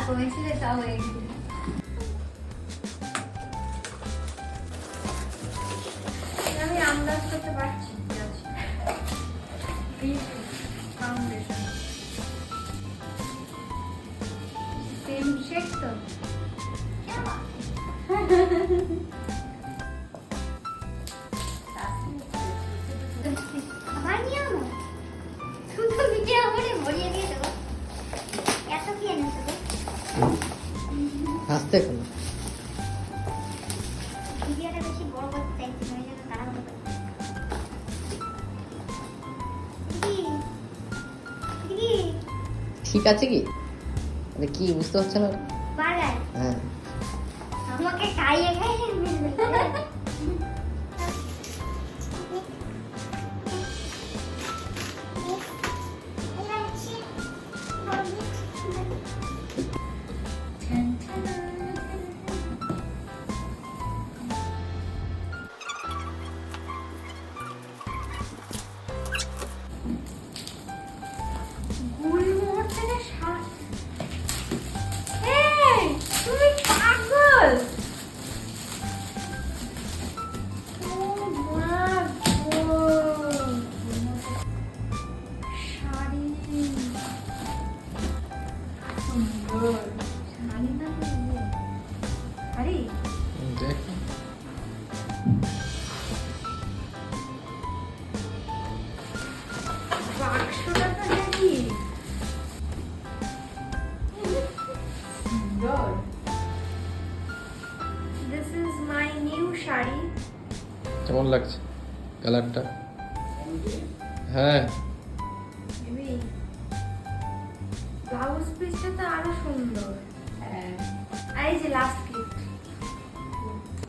কমেছিলে তাও হয়ে গেছে। আমি আন্দাজ করতে পারছি কি আছে। ফাউন্ডেশন সেম শেড তো। হাসতে কোনো ভিডিওটা বেশি বড় করতে চাইছি না, ওই জন্য তাড়াহুড়ো করছি। দিদি ঠিক আছে কি মানে কি বুঝতে পারছো না? বার্গার হ্যাঁ আমাকে খাইয়ে খাইয়ে মেরে দিলে। গুলমোহর থেকে এই তুমি পাগল। ও মা গো, শাড়ি সুন্দর। শাড়ি না তো ইয়ে। শাড়ি দেখো বাক্সটা তো দেখি সুন্দর। This is my new sari. কেমন লাগছে কালারটা? হ্যাঁ ব্লাউজ পিসটা তো আরো সুন্দর। এই যে লাস্ট